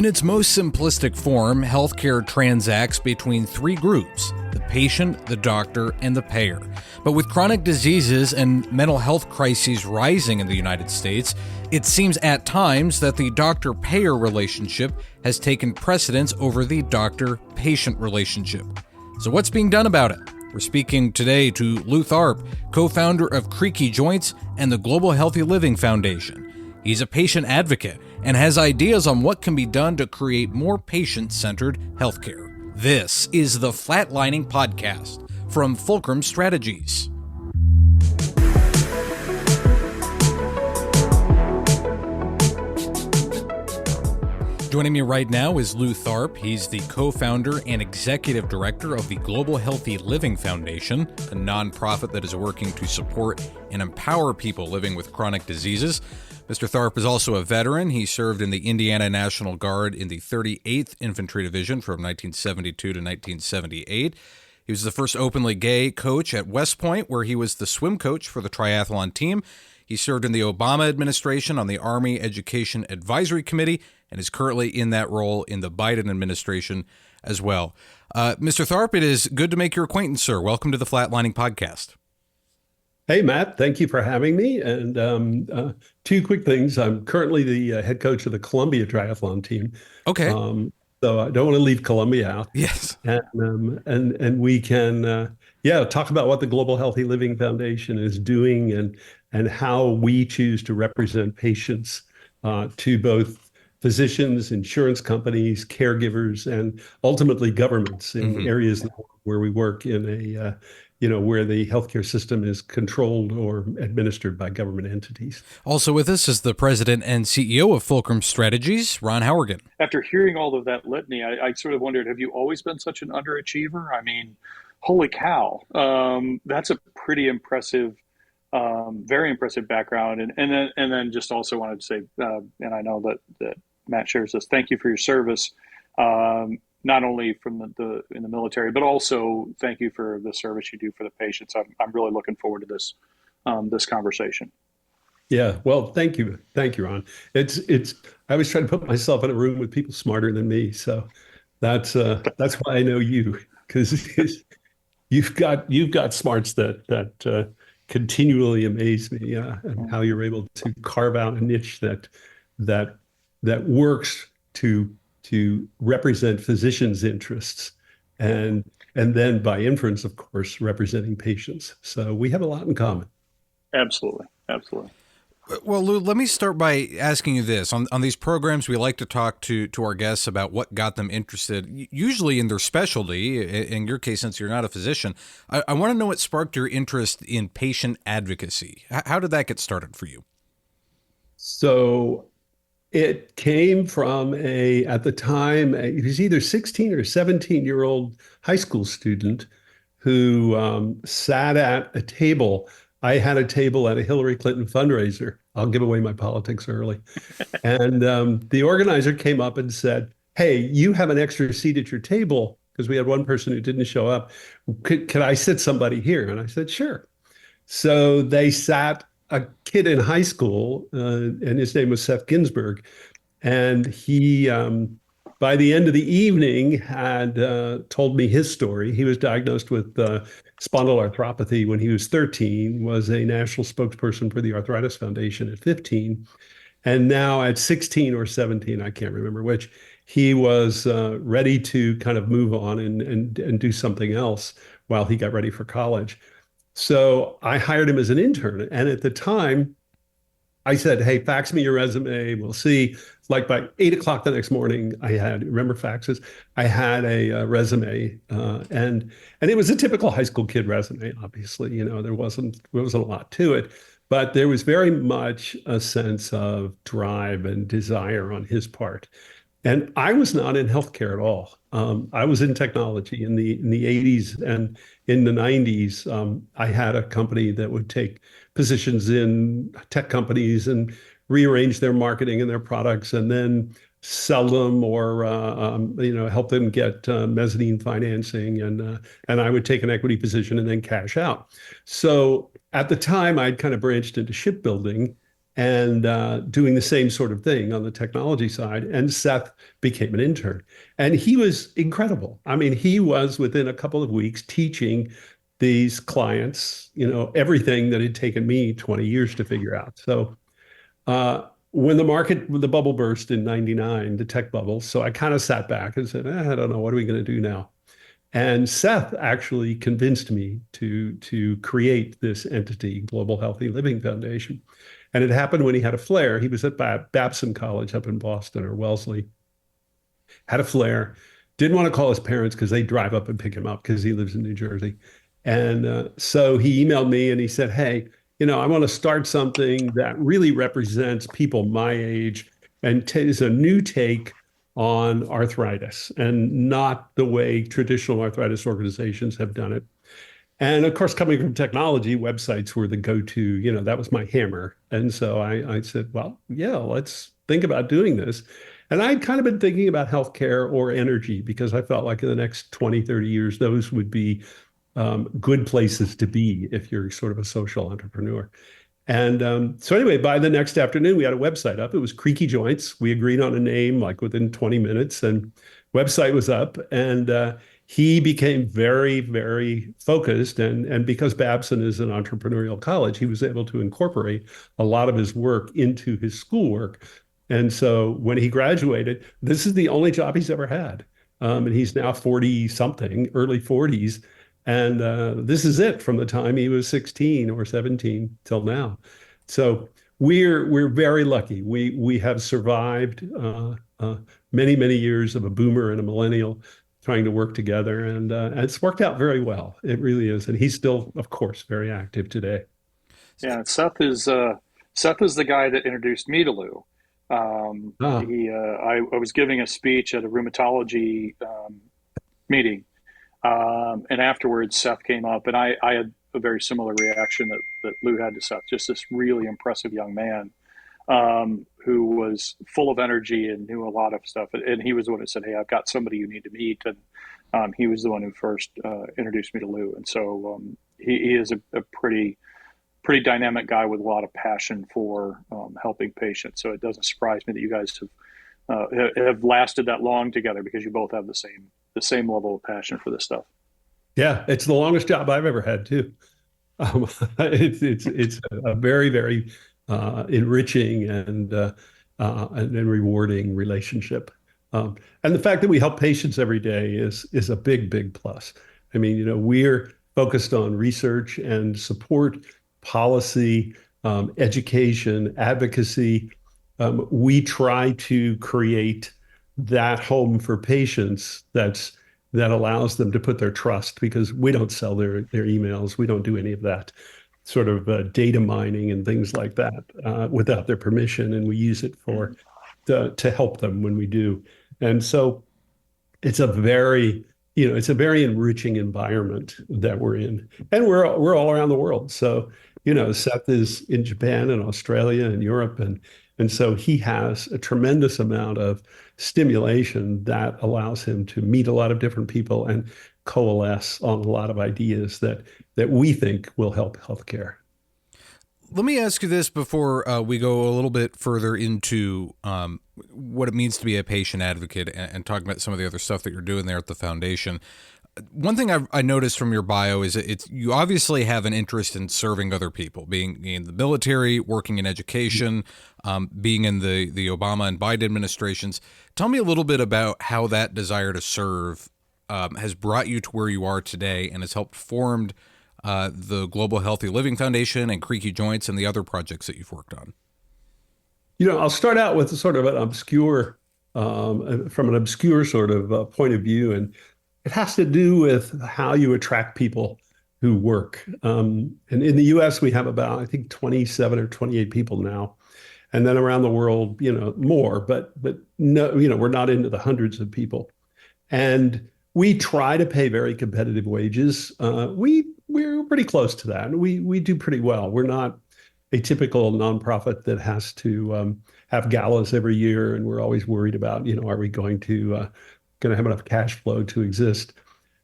In its most simplistic form, healthcare transacts between three groups: the patient, the doctor, and the payer. But with chronic diseases and mental health crises rising in the United States, it seems at times that the doctor-payer relationship has taken precedence over the doctor-patient relationship. So what's being done about it? We're speaking today to Lou Tharp, co-founder of Creaky Joints and the Global Healthy Living Foundation. He's a patient advocate and has ideas on what can be done to create more patient-centered healthcare. This is the FLATLINING Podcast from Fulcrum Strategies. Joining me right now is Lou Tharp. He's the co-founder and executive director of the Global Healthy Living Foundation, a nonprofit that is working to support and empower people living with chronic diseases. Mr. Tharp is also a veteran. He served in the Indiana National Guard in the 38th Infantry Division from 1972 to 1978. He was the first openly gay coach at West Point, where he was the swim coach for the triathlon team. He served in the Obama administration on the Army Education Advisory Committee and is currently in that role in the Biden administration as well. Mr. Tharp, it is good to make your acquaintance, sir. Welcome to the FLATLINING Podcast. Hey, Matt, thank you for having me. And two quick things. I'm currently the head coach of the Columbia triathlon team. Okay. So I don't want to leave Columbia out. Yes. And we can, talk about what the Global Healthy Living Foundation is doing and how we choose to represent patients to both physicians, insurance companies, caregivers, and ultimately governments in areas where we work in a where the healthcare system is controlled or administered by government entities. Also with us is the president and CEO of Fulcrum Strategies, Ron Howrigon. After hearing all of that litany, I sort of wondered, have you always been such an underachiever? I mean, holy cow. That's a pretty impressive, very impressive background. And then just also wanted to say, and I know that Matt shares this, thank you for your service. Not only from in the military, but also thank you for the service you do for the patients. I'm really looking forward to this this conversation. Yeah, well, thank you, Ron. It's I always try to put myself in a room with people smarter than me, so that's why I know you, because you've got smarts that continually amaze me, and how you're able to carve out a niche that works to represent physicians' interests and then by inference, of course, representing patients. So we have a lot in common. Absolutely. Well, Lou, let me start by asking you this. On these programs, we like to talk to our guests about what got them interested, usually in their specialty. In your case, since you're not a physician, I want to know what sparked your interest in patient advocacy. How did that get started for you? So it came from at the time, he was either 16 or 17-year-old high school student who sat at a table. I had a table at a Hillary Clinton fundraiser. I'll give away my politics early. And the organizer came up and said, hey, you have an extra seat at your table, because we had one person who didn't show up. Could I sit somebody here? And I said, sure. So they sat a kid in high school, and his name was Seth Ginsburg. And he, by the end of the evening, had told me his story. He was diagnosed with spondyloarthropathy when he was 13, was a national spokesperson for the Arthritis Foundation at 15. And now at 16 or 17, I can't remember which, he was ready to kind of move on and do something else while he got ready for college. So I hired him as an intern. And at the time, I said, hey, fax me your resume. We'll see. Like by 8 o'clock the next morning, remember faxes? I had a resume. And it was a typical high school kid resume, obviously. There wasn't a lot to it. But there was very much a sense of drive and desire on his part. And I was not in healthcare at all. I was in technology in the 80s and in the 90s. I had a company that would take positions in tech companies and rearrange their marketing and their products and then sell them or help them get mezzanine financing. And I would take an equity position and then cash out. So at the time, I'd kind of branched into shipbuilding. and doing the same sort of thing on the technology side. And Seth became an intern. And he was incredible. I mean, he was within a couple of weeks teaching these clients, everything that had taken me 20 years to figure out. So when the bubble burst in 99, the tech bubble, so I kind of sat back and said, I don't know, what are we going to do now? And Seth actually convinced me to create this entity, Global Healthy Living Foundation. And it happened when he had a flare. He was at Babson College up in Boston, or Wellesley, had a flare, didn't want to call his parents because they drive up and pick him up because he lives in New Jersey. And so he emailed me and he said, hey, I want to start something that really represents people my age and is a new take on arthritis and not the way traditional arthritis organizations have done it. And of course, coming from technology, websites were the go-to, that was my hammer. And so I said, well, yeah, let's think about doing this. And I'd kind of been thinking about healthcare or energy because I felt like in the next 20, 30 years, those would be good places to be if you're sort of a social entrepreneur. And so anyway, by the next afternoon, we had a website up. It was Creaky Joints. We agreed on a name like within 20 minutes, and website was up. And he became very, very focused. And because Babson is an entrepreneurial college, he was able to incorporate a lot of his work into his schoolwork. And so when he graduated, this is the only job he's ever had. And he's now 40 something, early 40s. And this is it from the time he was 16 or 17 till now. So we're very lucky. We have survived many, many years of a boomer and a millennial trying to work together. And it's worked out very well. It really is. And he's still, of course, very active today. Yeah, Seth is the guy that introduced me to Lou. I was giving a speech at a rheumatology meeting. And afterwards, Seth came up, and I had a very similar reaction that Lou had to Seth. Just this really impressive young man who was full of energy and knew a lot of stuff. And he was the one who said, "Hey, I've got somebody you need to meet." And he was the one who first introduced me to Lou. And so he is a pretty dynamic guy with a lot of passion for helping patients. So it doesn't surprise me that you guys have lasted that long together because you both have the same level of passion for this stuff. Yeah, it's the longest job I've ever had too. It's a very, very enriching and rewarding relationship. And the fact that we help patients every day is a big, big plus. I mean, we're focused on research and support, policy, education, advocacy. We try to create that home for patients that allows them to put their trust, because we don't sell their emails. We don't do any of that sort of data mining and things like that without their permission. And we use it to help them when we do. And so it's a very enriching environment that we're in, and we're all around the world. So, Seth is in Japan and Australia and Europe, and so he has a tremendous amount of stimulation that allows him to meet a lot of different people and coalesce on a lot of ideas that we think will help healthcare. Let me ask you this before we go a little bit further into what it means to be a patient advocate and talking about some of the other stuff that you're doing there at the foundation. One thing I noticed from your bio is you obviously have an interest in serving other people, being in the military, working in education, being in the Obama and Biden administrations. Tell me a little bit about how that desire to serve has brought you to where you are today and has helped formed the Global Healthy Living Foundation and Creaky Joints and the other projects that you've worked on. I'll start out with sort of an obscure, from an obscure sort of point of view, and it has to do with how you attract people who work. And in the U.S., we have about, I think, 27 or 28 people now. And then around the world, more, but no, we're not into the hundreds of people. And we try to pay very competitive wages. We're pretty close to that. And we do pretty well. We're not a typical nonprofit that has to have galas every year. And we're always worried about, are we going to have enough cash flow to exist?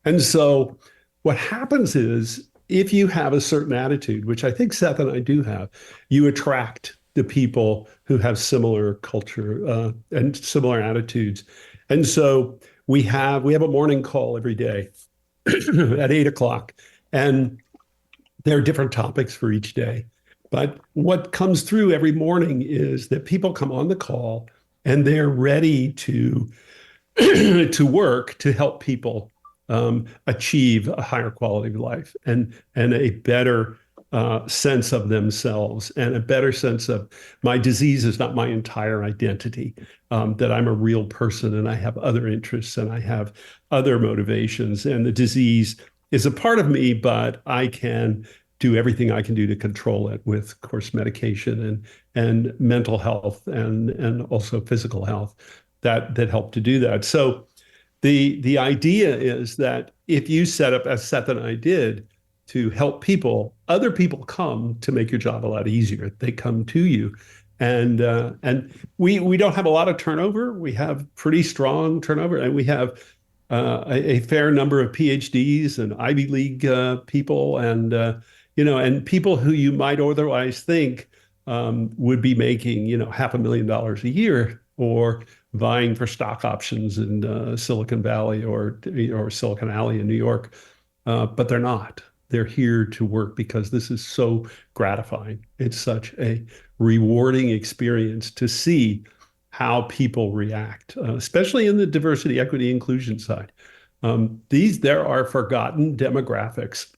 And so what happens is, if you have a certain attitude, which I think Seth and I do have, you attract the people who have similar culture and similar attitudes. And so we have a morning call every day at 8 o'clock, and there are different topics for each day. But what comes through every morning is that people come on the call and they're ready to to work to help people achieve a higher quality of life and a better sense of themselves and a better sense of my disease is not my entire identity, that I'm a real person and I have other interests and I have other motivations, and the disease is a part of me, but I can do everything I can do to control it with, of course, medication and mental health and also physical health that help to do that. So the idea is that if you set up, as Seth and I did, to help people, other people come to make your job a lot easier. They come to you. And we don't have a lot of turnover. We have pretty strong turnover, and we have a fair number of PhDs and Ivy League people, and and people who you might otherwise think would be making $500,000 a year or vying for stock options in Silicon Valley or Silicon Alley in New York, but they're not. They're here to work because this is so gratifying. It's such a rewarding experience to see how people react, especially in the diversity, equity, inclusion side. There are forgotten demographics,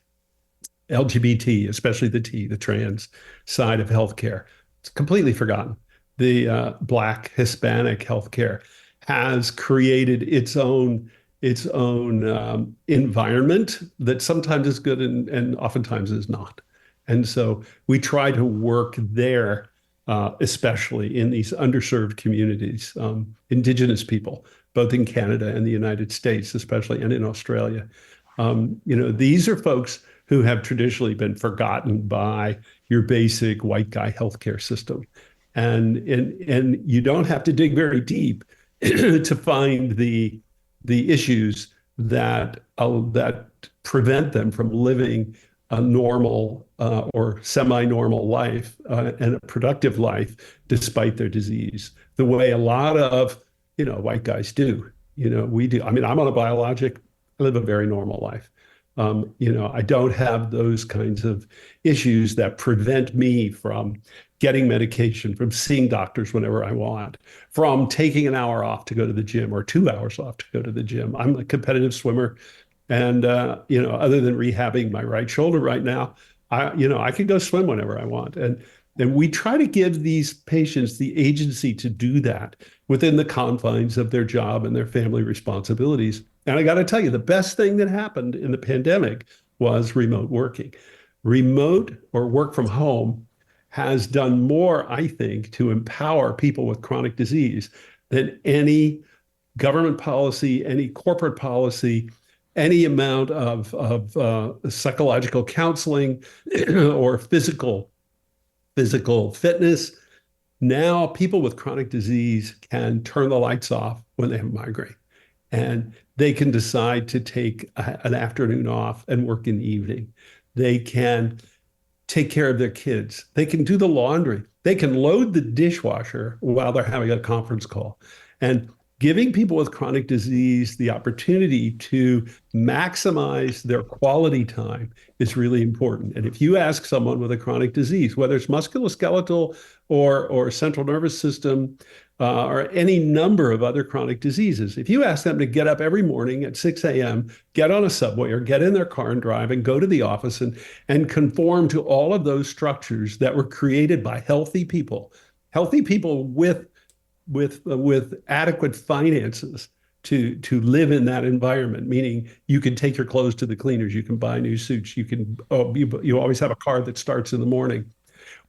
LGBT, especially the trans side of healthcare. It's completely forgotten. The Black, Hispanic healthcare has created its own environment that sometimes is good and oftentimes is not. And so we try to work there, especially in these underserved communities, Indigenous people, both in Canada and the United States, especially, and in Australia. These are folks who have traditionally been forgotten by your basic white guy healthcare system. And you don't have to dig very deep to find the issues that prevent them from living a normal or semi-normal life and a productive life despite their disease, the way a lot of white guys do. We do. I mean, I'm on a biologic. I live a very normal life. I don't have those kinds of issues that prevent me from getting medication, from seeing doctors whenever I want, from taking an hour off to go to the gym or 2 hours off to go to the gym. I'm a competitive swimmer. And, other than rehabbing my right shoulder right now, I could go swim whenever I want. And we try to give these patients the agency to do that within the confines of their job and their family responsibilities. And I got to tell you, the best thing that happened in the pandemic was remote working. Remote or work from home has done more, I think, to empower people with chronic disease than any government policy, any corporate policy, any amount of psychological counseling or physical fitness. Now people with chronic disease can turn the lights off when they have a migraine, and they can decide to take an afternoon off and work in the evening. They can take care of their kids. They can do the laundry. They can load the dishwasher while they're having a conference call. And giving people with chronic disease the opportunity to maximize their quality time is really important. And if you ask someone with a chronic disease, whether it's musculoskeletal or central nervous system, or any number of other chronic diseases, if you ask them to get up every morning at 6 a.m., get on a subway or get in their car and drive and go to the office and conform to all of those structures that were created by healthy people with adequate finances to live in that environment, meaning you can take your clothes to the cleaners, you can buy new suits, you always have a car that starts in the morning.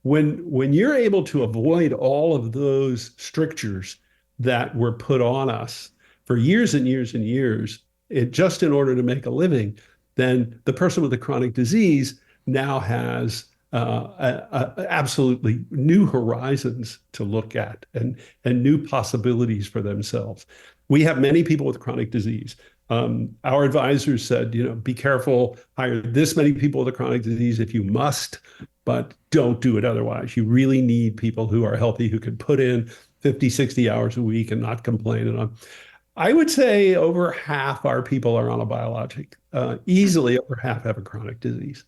When you're able to avoid all of those strictures that were put on us for years and years and years, just in order to make a living, then the person with the chronic disease now has absolutely new horizons to look at and new possibilities for themselves. We have many people with chronic disease. Our advisors said, be careful, hire this many people with a chronic disease if you must, but don't do it otherwise. You really need people who are healthy, who can put in 50, 60 hours a week and not complain. And I would say over half our people are on a biologic. Easily over half have a chronic disease.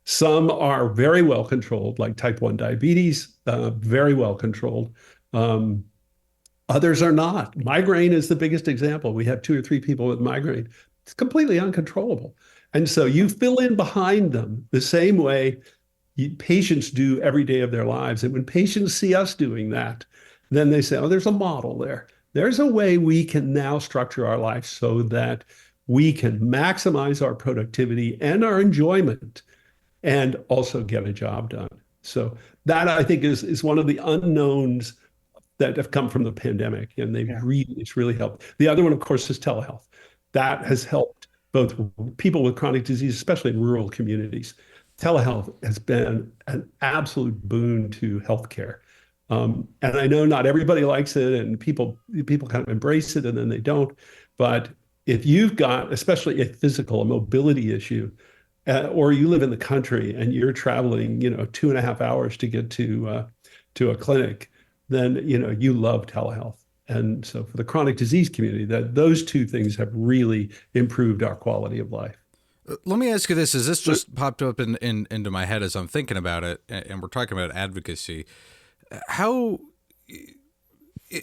Some are very well controlled, like type 1 diabetes, very well controlled. Others are not. Migraine is the biggest example. We have 2 or 3 people with migraine. It's completely uncontrollable. And so you fill in behind them the same way patients do every day of their lives. And when patients see us doing that, then they say, oh, there's a model there. There's a way we can now structure our life so that we can maximize our productivity and our enjoyment and also get a job done. So that, I think, is one of the unknowns that have come from the pandemic, and it's really helped. The other one, of course, is telehealth. That has helped both people with chronic disease, especially in rural communities. Telehealth has been an absolute boon to healthcare. And I know not everybody likes it, and people kind of embrace it and then they don't. But if you've got, especially a mobility issue, or you live in the country and you're traveling, 2.5 hours to get to a clinic, then you love telehealth. And so for the chronic disease community, those 2 things have really improved our quality of life. Let me ask you this, as this just popped up into my head as I'm thinking about it, and we're talking about advocacy. How,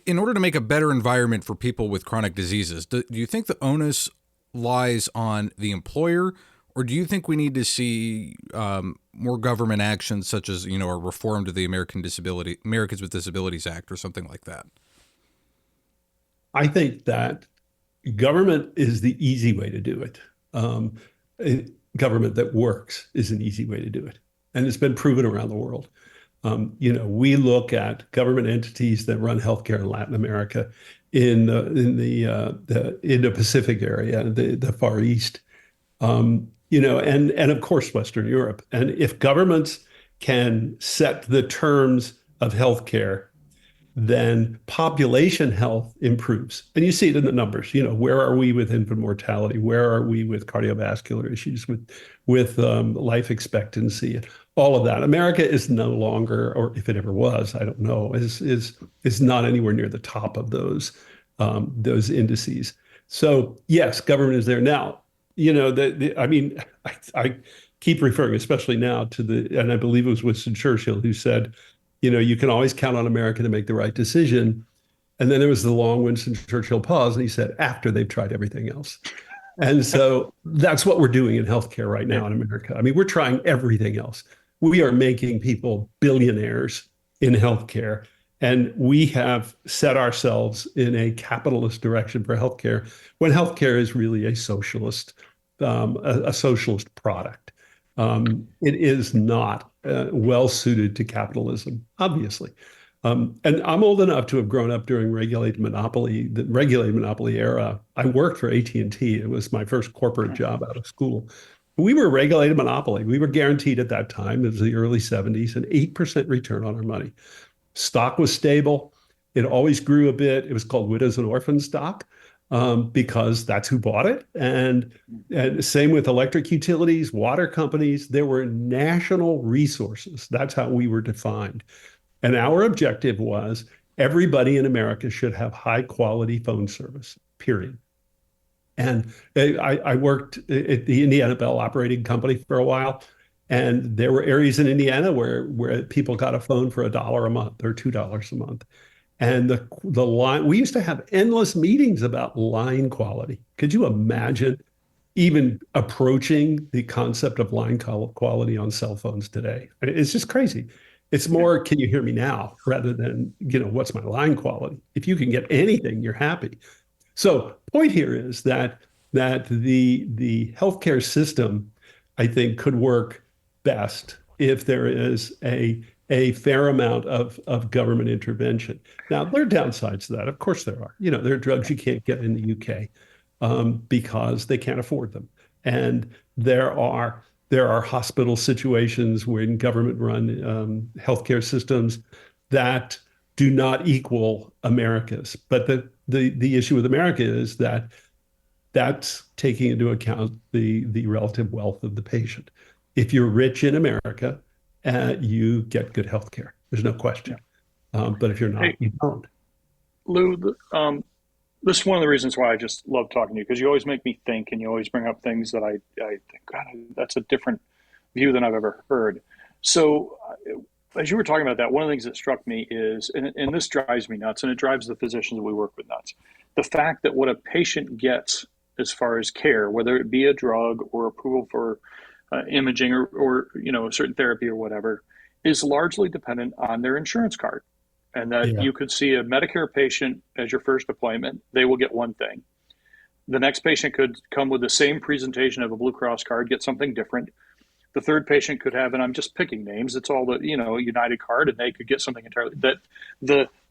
in order to make a better environment for people with chronic diseases, do you think the onus lies on the employer, or do you think we need to see more government action, such as, a reform to the Americans with Disabilities Act or something like that? I think that government is the easy way to do it. Government that works is an easy way to do it. And it's been proven around the world. We look at government entities that run healthcare in Latin America, in the Indo-Pacific area, the Far East, and of course Western Europe. And if governments can set the terms of healthcare, then population health improves. And you see it in the numbers. Where are we with infant mortality? Where are we with cardiovascular issues, with life expectancy, all of that? America is no longer, or if it ever was, I don't know, is not anywhere near the top of those indices. So yes, government is there now. I keep referring, especially now, and I believe it was Winston Churchill who said, you can always count on America to make the right decision. And then there was the long Winston Churchill pause, and he said, after they've tried everything else. And so that's what we're doing in healthcare right now in America. We're trying everything else. We are making people billionaires in healthcare, and we have set ourselves in a capitalist direction for healthcare, when healthcare is really a socialist product. It is not well suited to capitalism, obviously. And I'm old enough to have grown up during the regulated monopoly era. I worked for AT&T. It was my first corporate job out of school. We were a regulated monopoly. We were guaranteed at that time, it was the early 70s, an 8% return on our money. Stock was stable. It always grew a bit. It was called widows and orphans stock. Because that's who bought it. And same with electric utilities, water companies. There were national resources. That's how we were defined. And our objective was everybody in America should have high quality phone service, period. And I worked at the Indiana Bell Operating Company for a while. And there were areas in Indiana where people got a phone for $1 a month or $2 a month. And the line, we used to have endless meetings about line quality. Could you imagine even approaching the concept of line quality on cell phones today? It's just crazy. It's more, can you hear me now, rather than, what's my line quality? If you can get anything, you're happy. So point here is that the healthcare system, I think, could work best if there is a fair amount of government intervention. Now, there are downsides to that. Of course there are. There are drugs you can't get in the UK because they can't afford them. And there are hospital situations when government-run healthcare systems that do not equal America's. But the issue with America is that that's taking into account the relative wealth of the patient. If you're rich in America, you get good health care. There's no question. But if you're not, Hey, you don't. Lou, this is one of the reasons why I just love talking to you, because you always make me think, and you always bring up things that I think, God, that's a different view than I've ever heard. So, as you were talking about that, one of the things that struck me is, and this drives me nuts, and it drives the physicians that we work with nuts, the fact that what a patient gets as far as care, whether it be a drug or approval for imaging or a certain therapy or whatever, is largely dependent on their insurance card. And that Yeah. you could see a Medicare patient as your first appointment, they will get one thing. The next patient could come with the same presentation of a Blue Cross card, get something different. The third patient could have, and I'm just picking names, it's all the, United card, and they could get something entirely. That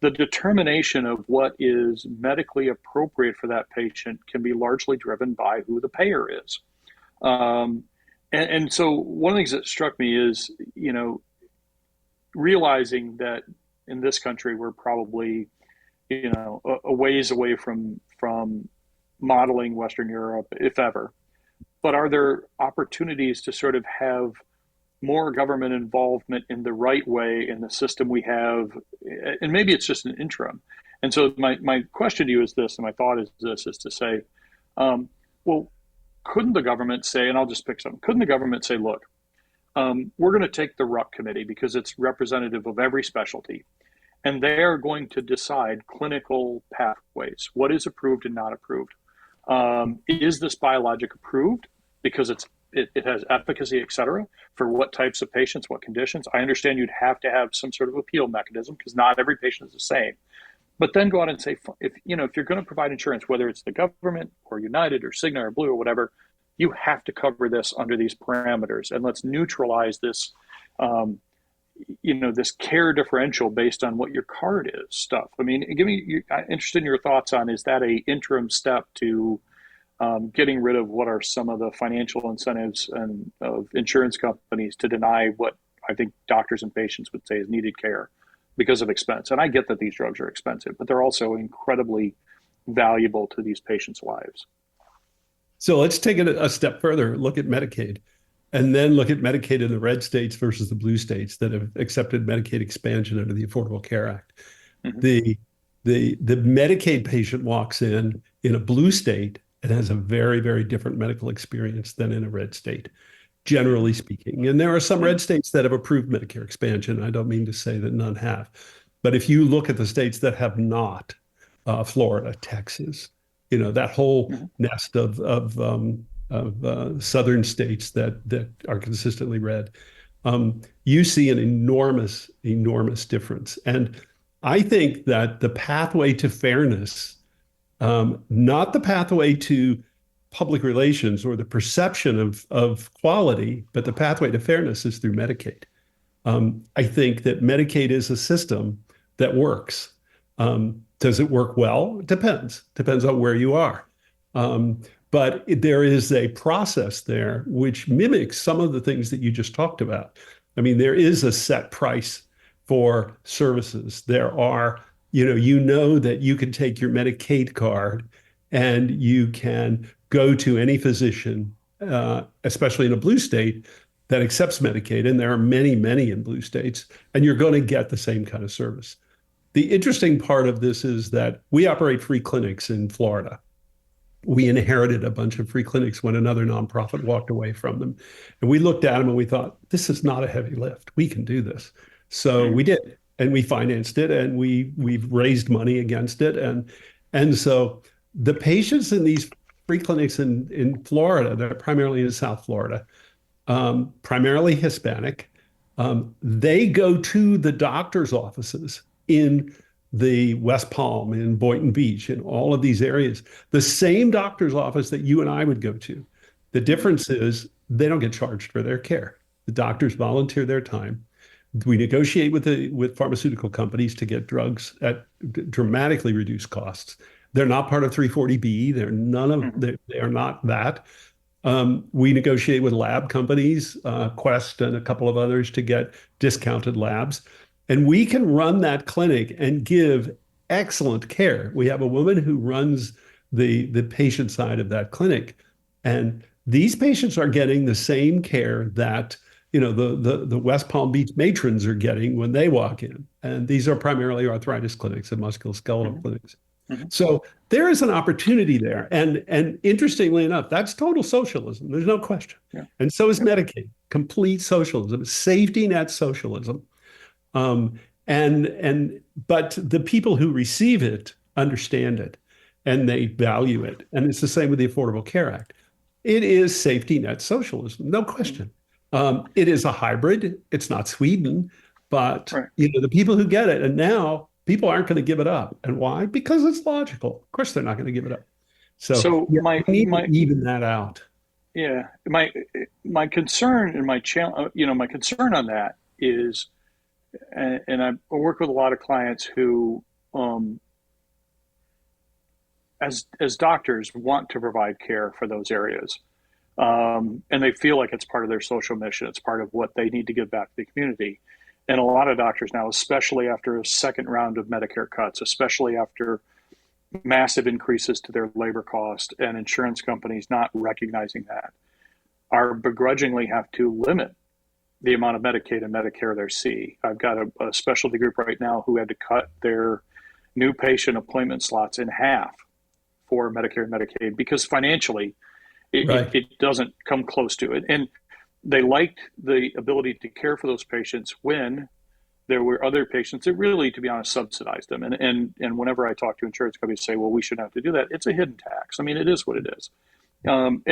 the determination of what is medically appropriate for that patient can be largely driven by who the payer is. And so one of the things that struck me is, realizing that in this country we're probably, a ways away from modeling Western Europe, if ever. But are there opportunities to sort of have more government involvement in the right way in the system we have? And maybe it's just an interim. And so my question to you is this, and my thought is this, is to say, well, couldn't the government say, and I'll just pick something, couldn't the government say, look, we're going to take the RUC committee because it's representative of every specialty, and they're going to decide clinical pathways, what is approved and not approved. Is this biologic approved because it has efficacy, et cetera, for what types of patients, what conditions? I understand you'd have to have some sort of appeal mechanism because not every patient is the same. But then go out and say, if you're going to provide insurance, whether it's the government or United or Cigna or Blue or whatever, you have to cover this under these parameters, and let's neutralize this, this care differential based on what your card is stuff. I mean, I'm interested in your thoughts on, is that a interim step to getting rid of what are some of the financial incentives and of insurance companies to deny what I think doctors and patients would say is needed care because of expense? And I get that these drugs are expensive, but they're also incredibly valuable to these patients' lives. So let's take it a step further, look at Medicaid, and then look at Medicaid in the red states versus the blue states that have accepted Medicaid expansion under the Affordable Care Act. Mm-hmm. The Medicaid patient walks in a blue state and has a very, very different medical experience than in a red state, generally speaking. And there are some red states that have approved Medicare expansion. I don't mean to say that none have. But if you look at the states that have not, Florida, Texas, that whole nest of southern states that are consistently red, you see an enormous, enormous difference. And I think that the pathway to fairness, not the pathway to public relations or the perception of quality, but the pathway to fairness is through Medicaid. I think that Medicaid is a system that works. Does it work well? It depends. Depends on where you are. But there is a process there which mimics some of the things that you just talked about. I mean, there is a set price for services. There are, that you can take your Medicaid card and you can go to any physician, especially in a blue state, that accepts Medicaid. And there are many, many in blue states, and you're going to get the same kind of service. The interesting part of this is that we operate free clinics in Florida. We inherited a bunch of free clinics when another nonprofit walked away from them. And we looked at them and we thought, this is not a heavy lift. We can do this. So we did, and we financed it, and we've raised money against it. And so the patients in these free clinics in Florida, they're primarily in South Florida, primarily Hispanic, they go to the doctor's offices in the West Palm, in Boynton Beach, in all of these areas, the same doctor's office that you and I would go to. The difference is they don't get charged for their care. The doctors volunteer their time. We negotiate with pharmaceutical companies to get drugs at dramatically reduced costs. They're not part of 340B. They are not that. We negotiate with lab companies, Quest and a couple of others, to get discounted labs. And we can run that clinic and give excellent care. We have a woman who runs the patient side of that clinic. And these patients are getting the same care that the West Palm Beach matrons are getting when they walk in. And these are primarily arthritis clinics and musculoskeletal clinics. So there is an opportunity there. And interestingly enough, that's total socialism. There's no question. And so is Medicaid, complete socialism, safety net socialism. But the people who receive it understand it and they value it. And it's the same with the Affordable Care Act. It is safety net socialism, no question. It is a hybrid. It's not Sweden, but the people who get it, and now people aren't going to give it up. And why? Because it's logical. Of course, they're not going to give it up. So we need to even that out. Yeah, my concern and my concern on that is, and I work with a lot of clients who, as doctors, want to provide care for those areas. And they feel like it's part of their social mission. It's part of what they need to give back to the community. And a lot of doctors now, especially after a second round of Medicare cuts, especially after massive increases to their labor cost and insurance companies not recognizing that, are begrudgingly have to limit the amount of Medicaid and Medicare they see. I've got a specialty group right now who had to cut their new patient appointment slots in half for Medicare and Medicaid because financially it doesn't come close to it. And they liked the ability to care for those patients when there were other patients that really, to be honest, subsidized them. And whenever I talk to insurance companies, say, well, we shouldn't have to do that. It's a hidden tax. I mean, it is what it is. I'm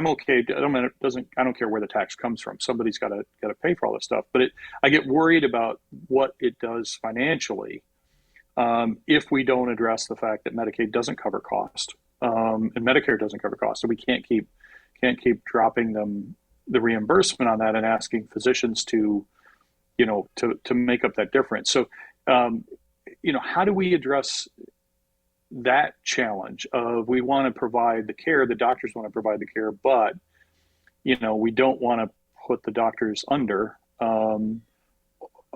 okay. I don't care where the tax comes from. Somebody's got to pay for all this stuff. But I get worried about what it does financially if we don't address the fact that Medicaid doesn't cover cost and Medicare doesn't cover cost. So we can't keep dropping them the reimbursement on that and asking physicians to make up that difference. So, how do we address that challenge of we want to provide the care, the doctors want to provide the care, but, we don't want to put the doctors under,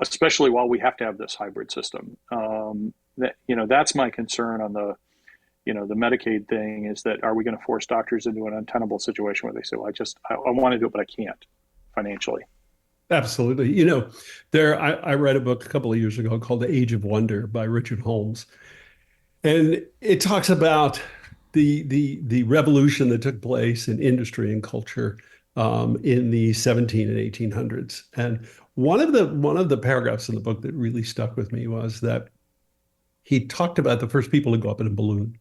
especially while we have to have this hybrid system. That's my concern on the Medicaid thing is that are we going to force doctors into an untenable situation where they say, well, I want to do it, but I can't financially. Absolutely. I read a book a couple of years ago called The Age of Wonder by Richard Holmes. And it talks about the revolution that took place in industry and culture in the 17 and 1800s. And one of the paragraphs in the book that really stuck with me was that he talked about the first people to go up in a balloon.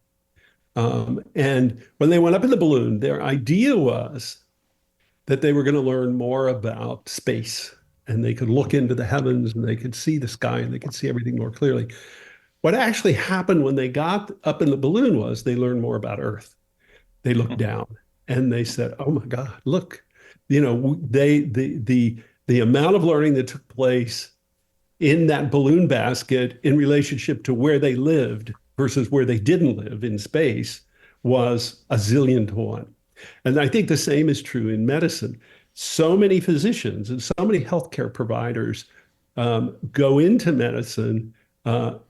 And when they went up in the balloon, their idea was that they were going to learn more about space and they could look into the heavens and they could see the sky and they could see everything more clearly. What actually happened when they got up in the balloon was they learned more about Earth. They looked down and they said, oh my God, look, the amount of learning that took place in that balloon basket in relationship to where they lived versus where they didn't live in space was a zillion to one. And I think the same is true in medicine. So many physicians and so many healthcare providers go into medicine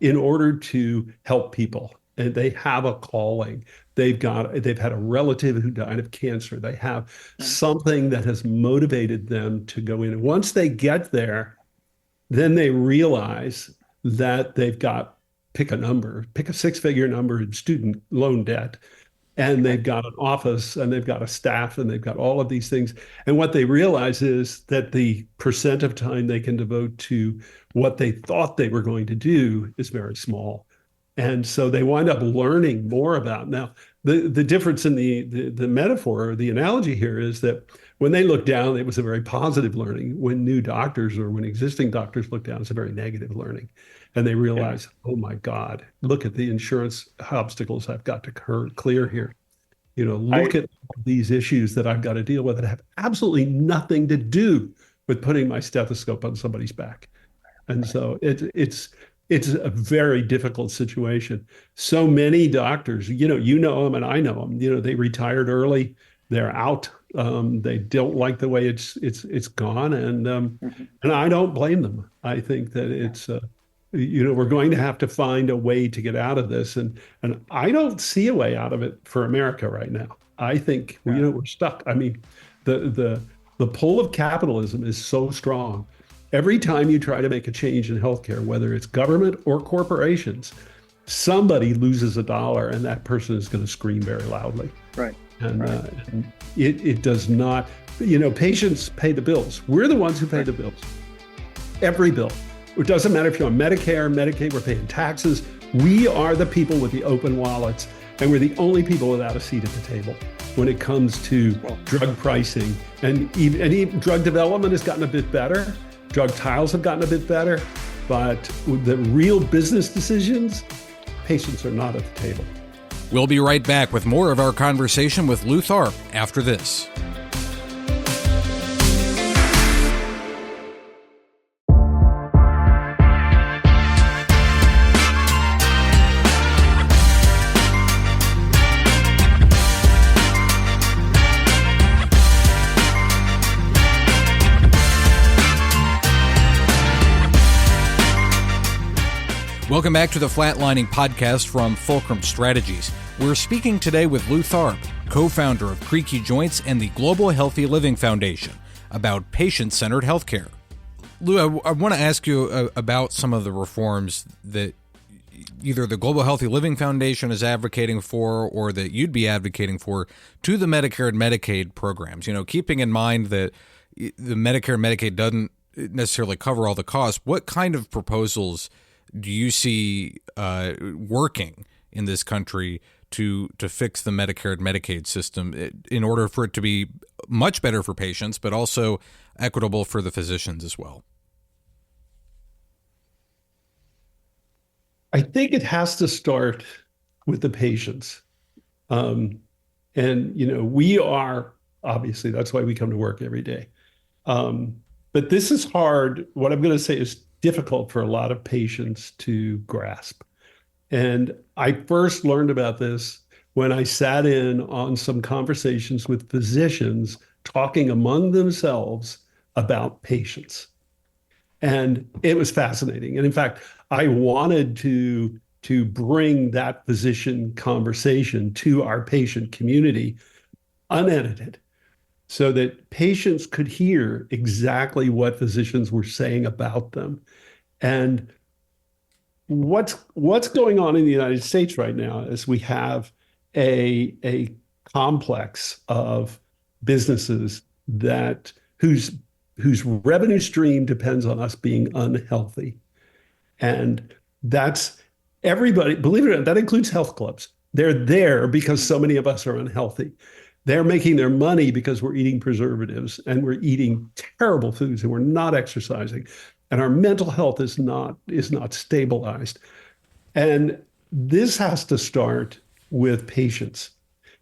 in order to help people. And they have a calling. They've had a relative who died of cancer. They have something that has motivated them to go in. And once they get there, then they realize that they've got, pick a six-figure number in student loan debt. And they've got an office and they've got a staff and they've got all of these things. And what they realize is that the percent of time they can devote to what they thought they were going to do is very small. And so they wind up learning more about. Now, the difference in the metaphor or the analogy here is that when they look down, it was a very positive learning. When new doctors or when existing doctors look down, it's a very negative learning. And they realize, oh my God, look at the insurance obstacles I've got to clear here. Look at these issues that I've got to deal with that have absolutely nothing to do with putting my stethoscope on somebody's back. And so it's a very difficult situation. So many doctors, you know them and I know them, they retired early, they're out. They don't like the way it's gone. And I don't blame them. I think that it's, we're going to have to find a way to get out of this. And I don't see a way out of it for America right now. I think, we're stuck. I mean, the The pull of capitalism is so strong. Every time you try to make a change in healthcare, whether it's government or corporations, somebody loses a dollar and that person is going to scream very loudly. Right. And, right. And it does not, patients pay the bills. We're the ones who pay the bills. Every bill. It doesn't matter if you're on Medicare, Medicaid, we're paying taxes. We are the people with the open wallets, and we're the only people without a seat at the table when it comes to drug pricing. And even drug development has gotten a bit better. Drug trials have gotten a bit better. But with the real business decisions, patients are not at the table. We'll be right back with more of our conversation with Lou Tharp after this. Welcome back to the FLATLINING Podcast from Fulcrum Strategies. We're speaking today with Lou Tharp, co-founder of Creaky Joints and the Global Healthy Living Foundation, about patient-centered healthcare. Lou, I want to ask you about some of the reforms that either the Global Healthy Living Foundation is advocating for or that you'd be advocating for to the Medicare and Medicaid programs. Keeping in mind that the Medicare and Medicaid doesn't necessarily cover all the costs, what kind of proposals do you see working in this country to fix the Medicare and Medicaid system in order for it to be much better for patients, but also equitable for the physicians as well? I think it has to start with the patients. We are, obviously, that's why we come to work every day. But this is hard. What I'm going to say is difficult for a lot of patients to grasp. And I first learned about this when I sat in on some conversations with physicians talking among themselves about patients. And it was fascinating. And in fact, I wanted to bring that physician conversation to our patient community unedited, so that patients could hear exactly what physicians were saying about them. And what's going on in the United States right now is we have a complex of businesses whose revenue stream depends on us being unhealthy. And that's everybody, believe it or not, that includes health clubs. They're there because so many of us are unhealthy. They're making their money because we're eating preservatives and we're eating terrible foods and we're not exercising, and our mental health is not stabilized. And this has to start with patients.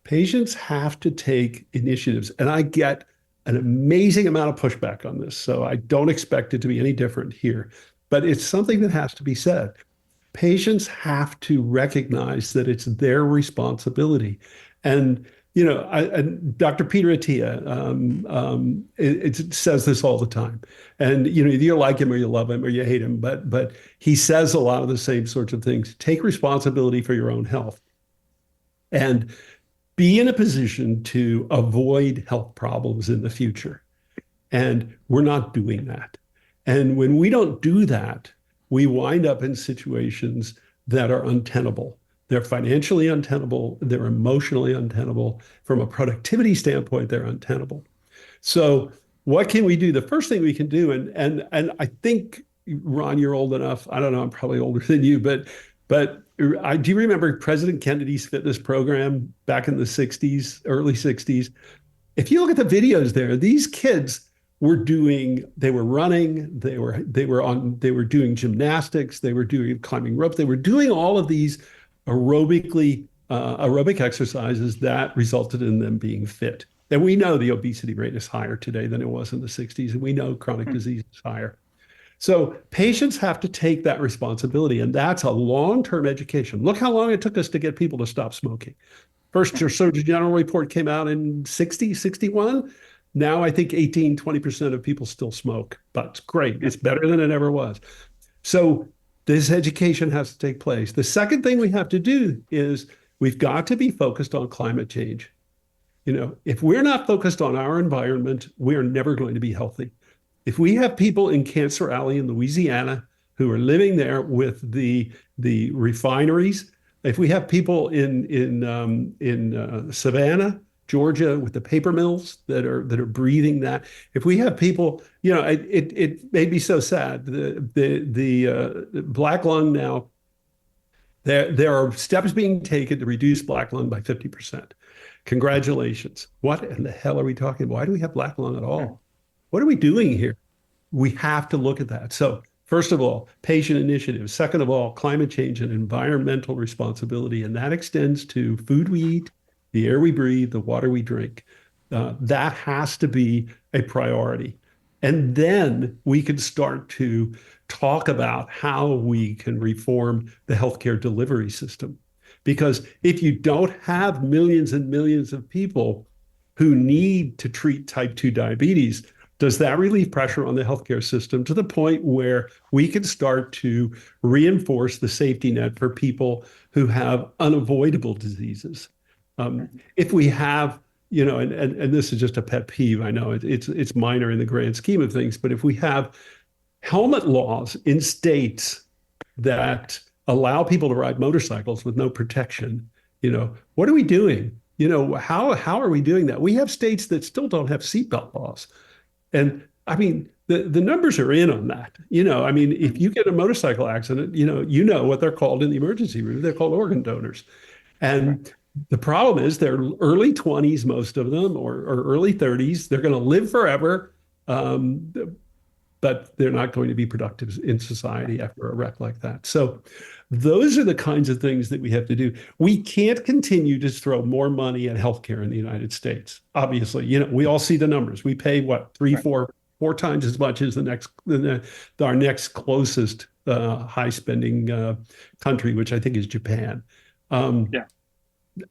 Patients have to take initiatives, and I get an amazing amount of pushback on this, so I don't expect it to be any different here. But it's something that has to be said. Patients have to recognize that it's their responsibility. And Dr. Peter Attia, it says this all the time. And either you like him or you love him or you hate him, but he says a lot of the same sorts of things. Take responsibility for your own health and be in a position to avoid health problems in the future. And we're not doing that. And when we don't do that, we wind up in situations that are untenable. They're financially untenable. They're emotionally untenable. From a productivity standpoint, they're untenable. So what can we do? The first thing we can do, and I think, Ron, you're old enough. I don't know, I'm probably older than you, but do you remember President Kennedy's fitness program back in the 60s, early 60s? If you look at the videos there, these kids were running, they were doing gymnastics, they were doing climbing ropes, they were doing all of these aerobic exercises that resulted in them being fit. And we know the obesity rate is higher today than it was in the 60s, and we know chronic disease is higher. So patients have to take that responsibility, and that's a long-term education. Look how long it took us to get people to stop smoking. First, your Surgeon General report came out in 61. Now I think 20% of people still smoke, but it's great. It's better than it ever was. So this education has to take place. The second thing we have to do is we've got to be focused on climate change. If we're not focused on our environment, we're never going to be healthy. If we have people in Cancer Alley in Louisiana who are living there with the refineries, if we have people in Savannah, Georgia, with the paper mills that are breathing that, if we have people, it made me so sad. The black lung now, there are steps being taken to reduce black lung by 50%. Congratulations. What in the hell are we talking about? Why do we have black lung at all? What are we doing here? We have to look at that. So first of all, patient initiative. Second of all, climate change and environmental responsibility. And that extends to food we eat, the air we breathe, the water we drink. That has to be a priority. And then we can start to talk about how we can reform the healthcare delivery system. Because if you don't have millions and millions of people who need to treat type 2 diabetes, does that relieve pressure on the healthcare system to the point where we can start to reinforce the safety net for people who have unavoidable diseases? If we have, and this is just a pet peeve, I know it's minor in the grand scheme of things, but if we have helmet laws in states that allow people to ride motorcycles with no protection, what are we doing? How are we doing that? We have states that still don't have seatbelt laws. And I mean, the numbers are in on that. If you get a motorcycle accident, what they're called in the emergency room. They're called organ donors. And the problem is they're early 20s, most of them, or early 30s. They're going to live forever, but they're not going to be productive in society after a wreck like that. So those are the kinds of things that we have to do. We can't continue to throw more money at healthcare in the United States. Obviously, we all see the numbers. We pay what, four times as much as our next closest high spending country, which I think is Japan.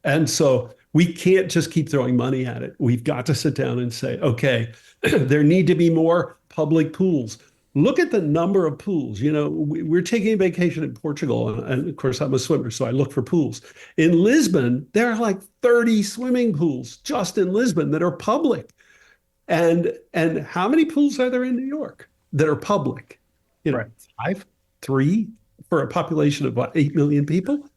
And so we can't just keep throwing money at it. We've got to sit down and say, okay, there need to be more public pools. Look at the number of pools. We're taking a vacation in Portugal, and of course, I'm a swimmer, so I look for pools. In Lisbon, there are like 30 swimming pools just in Lisbon that are public. And how many pools are there in New York that are public? 5, 3 for a population of what, 8 million people?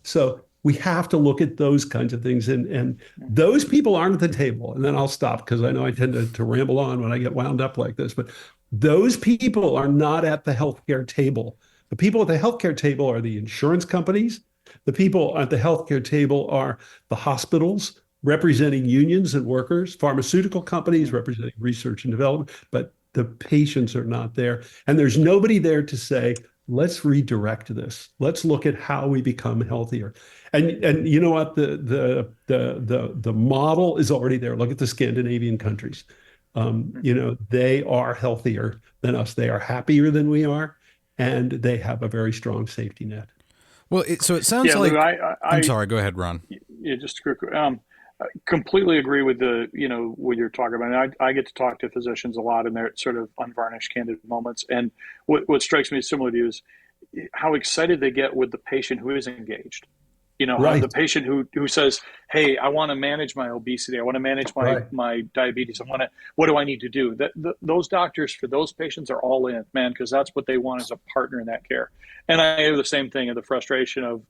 So we have to look at those kinds of things. And those people aren't at the table. And then I'll stop because I know I tend to ramble on when I get wound up like this. But those people are not at the healthcare table. The people at the healthcare table are the insurance companies. The people at the healthcare table are the hospitals representing unions and workers, pharmaceutical companies representing research and development. But the patients are not there. And there's nobody there to say, let's redirect this. Let's look at how we become healthier. And you know what? The model is already there. Look at the Scandinavian countries. They are healthier than us. They are happier than we are, and they have a very strong safety net. Well, so it sounds like. Lou, I'm sorry. Go ahead, Ron. Yeah, just quick. I completely agree with what you're talking about. I get to talk to physicians a lot in their sort of unvarnished, candid moments. And what strikes me as similar to you is how excited they get with the patient who is engaged. The patient who says, hey, I want to manage my obesity. I want to manage my diabetes. What do I need to do? Those doctors for those patients are all in, man, because that's what they want as a partner in that care. And I have the same thing of the frustration of,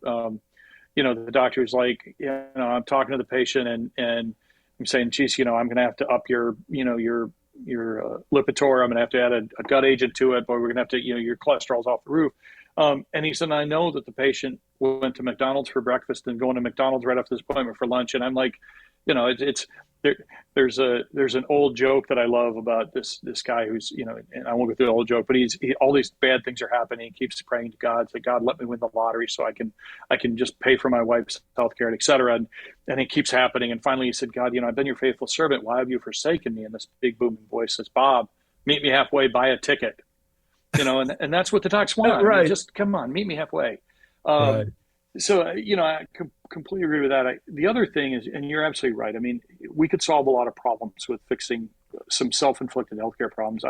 the doctor's like, I'm talking to the patient and I'm saying, geez, I'm going to have to up your Lipitor. I'm going to have to add a gut agent to it, but we're going to have to, your cholesterol's off the roof. And he said, I know that the patient went to McDonald's for breakfast and going to McDonald's right after this appointment for lunch. And I'm like, there's an old joke that I love about this guy who's, and I won't go through the old joke, but all these bad things are happening. He keeps praying to God, say, God, let me win the lottery so I can just pay for my wife's healthcare, et cetera. And it keeps happening. And finally he said, God, I've been your faithful servant. Why have you forsaken me? And this big booming voice says, Bob, meet me halfway, buy a ticket. And that's what the docs want. Right. Just come on, meet me halfway. Right. So, I completely agree with that. The other thing is, and you're absolutely right. I mean, we could solve a lot of problems with fixing some self-inflicted healthcare problems.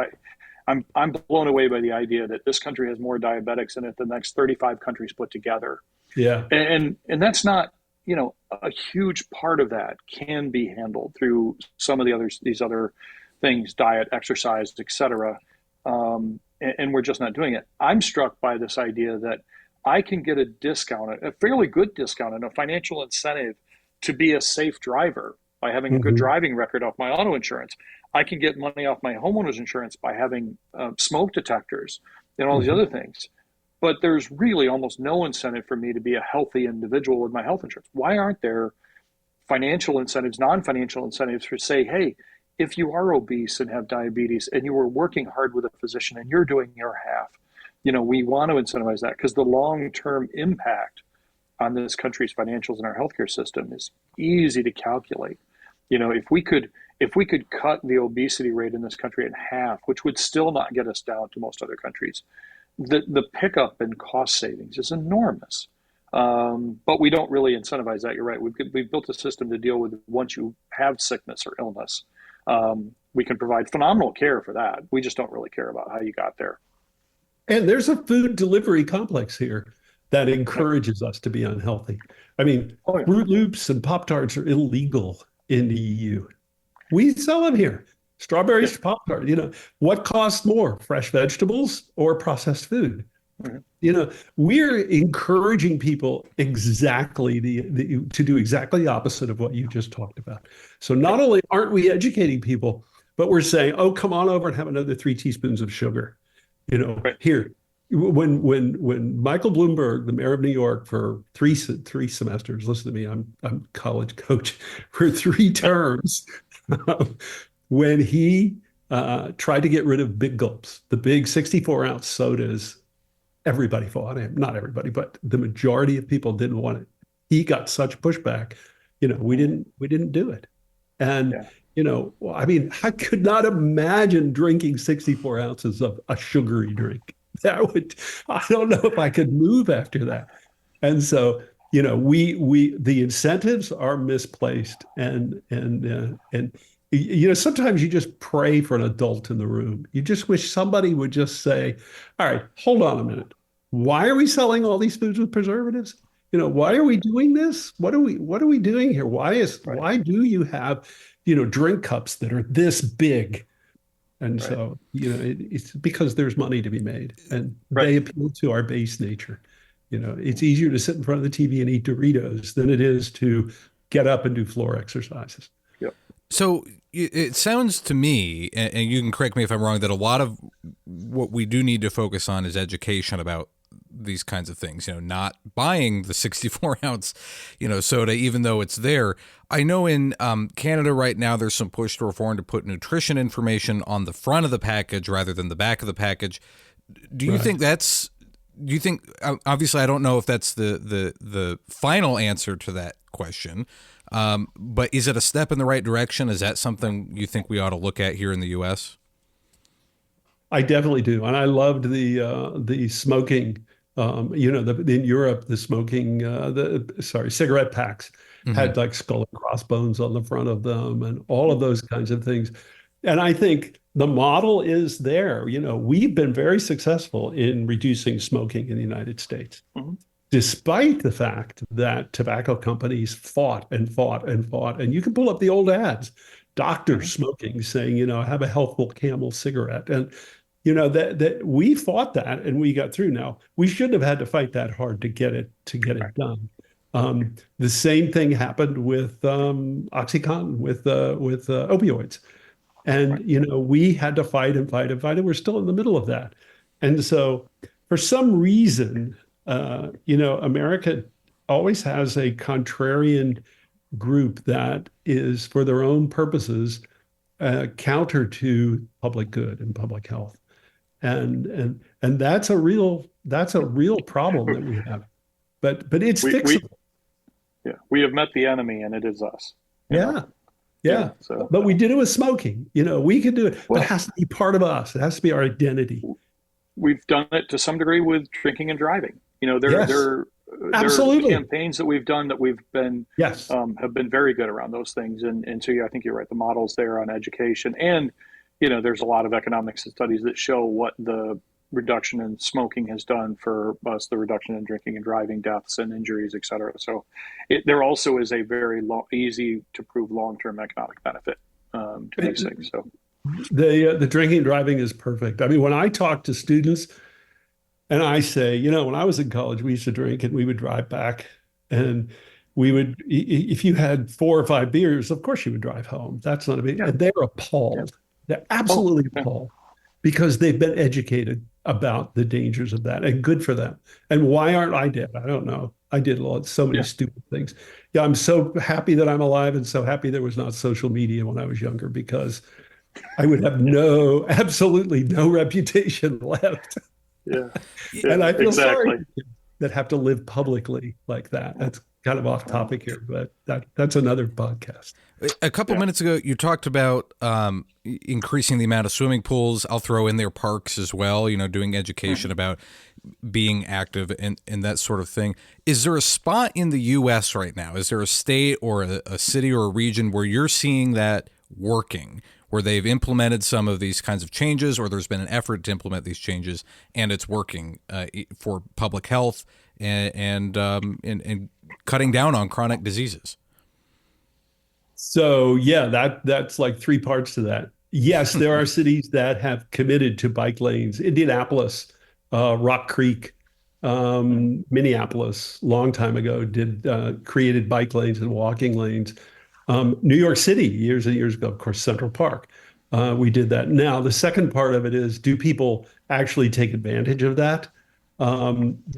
I'm blown away by the idea that this country has more diabetics in it than the next 35 countries put together. Yeah. And that's not, a huge part of that can be handled through some of these other things, diet, exercise, et cetera. And we're just not doing it. I'm struck by this idea that I can get a discount, a fairly good discount, and a financial incentive to be a safe driver by having a good driving record off my auto insurance. I can get money off my homeowner's insurance by having smoke detectors and all these other things. But there's really almost no incentive for me to be a healthy individual with my health insurance. Why aren't there financial incentives, non-financial incentives for, say, hey, if you are obese and have diabetes and you are working hard with a physician and you're doing your half, we want to incentivize that, because the long-term impact on this country's financials and our healthcare system is easy to calculate. If we could cut the obesity rate in this country in half, which would still not get us down to most other countries, the pickup in cost savings is enormous. But we don't really incentivize that. You're right. We've built a system to deal with once you have sickness or illness. We can provide phenomenal care for that. We just don't really care about how you got there. And there's a food delivery complex here that encourages us to be unhealthy. I mean, Fruit Loops and Pop-Tarts are illegal in the EU. We sell them here. Strawberries to Pop-Tart. What costs more, fresh vegetables or processed food? We're encouraging people exactly to do exactly the opposite of what you just talked about. So not only aren't we educating people, but we're saying, oh, come on over and have another 3 teaspoons of sugar. Here. When Michael Bloomberg, the mayor of New York, for three semesters, listen to me, I'm college coach, for 3 terms, when he tried to get rid of Big Gulps, the big 64-ounce sodas, everybody fought him. Not everybody, but the majority of people didn't want it. He got such pushback. We didn't do it. And I could not imagine drinking 64 ounces of a sugary drink. I don't know if I could move after that. And so, the incentives are misplaced, and sometimes you just pray for an adult in the room. You just wish somebody would just say, all right, hold on a minute. Why are we selling all these foods with preservatives? Why are we doing this? What are we doing here? Why do you have, drink cups that are this big? And so, it's because there's money to be made, and they appeal to our base nature. It's easier to sit in front of the TV and eat Doritos than it is to get up and do floor exercises. Yep. So it sounds to me, and you can correct me if I'm wrong, that a lot of what we do need to focus on is education about these kinds of things, not buying the 64-ounce, soda, even though it's there. I know in Canada right now, there's some push to reform to put nutrition information on the front of the package rather than the back of the package. Do you think obviously I don't know if that's the final answer to that question, but is it a step in the right direction? Is that something you think we ought to look at here in the U.S.? I definitely do. And I loved the smoking, in Europe, the smoking, cigarette packs had like skull and crossbones on the front of them and all of those kinds of things. And I think the model is there. We've been very successful in reducing smoking in the United States, despite the fact that tobacco companies fought and fought and fought. And you can pull up the old ads, doctors smoking, saying, have a healthful Camel cigarette. And that we fought that and we got through. Now, we shouldn't have had to fight that hard to get it done. The same thing happened with OxyContin, with opioids. And, we had to fight and fight and fight, and we're still in the middle of that. And so for some reason, America always has a contrarian group that is, for their own purposes, counter to public good and public health. And that's a real problem that we have. But it's fixable. We have met the enemy, and it is us. Yeah. So, but we did it with smoking. We could do it, but it has to be part of us. It has to be our identity. We've done it to some degree with drinking and driving. There are campaigns that we've done that we've been have been very good around those things. And so I think you're right. The model's there on education, and there's a lot of economics studies that show what the reduction in smoking has done for us, the reduction in drinking and driving deaths and injuries, et cetera. So there also is a very easy to prove long-term economic benefit to these things. So the drinking and driving is perfect. I mean, when I talk to students and I say, when I was in college, we used to drink and we would drive back, and we would, if you had 4 or 5 beers, of course you would drive home. That's not a big, and they're appalled. They're absolutely appalled because they've been educated about the dangers of that, and good for them. And why aren't I dead? I don't know. I did so many stupid things. Yeah, I'm so happy that I'm alive, and so happy there was not social media when I was younger, because I would have absolutely no reputation left. Yeah. And I feel sorry for kids that have to live publicly like that. That's kind of off topic here, but that's another podcast. A couple minutes ago, you talked about increasing the amount of swimming pools. I'll throw in there parks as well, doing education about being active and that sort of thing. Is there a spot in the U.S. right now? Is there a state or a city or a region where you're seeing that working, where they've implemented some of these kinds of changes, or there's been an effort to implement these changes and it's working for public health and cutting down on chronic diseases? So that's like 3 parts to that. Yes, there are cities that have committed to bike lanes. Indianapolis, Rock Creek, Minneapolis, long time ago, created bike lanes and walking lanes. New York City, years and years ago, of course, Central Park. We did that. Now, the second part of it is, do people actually take advantage of that?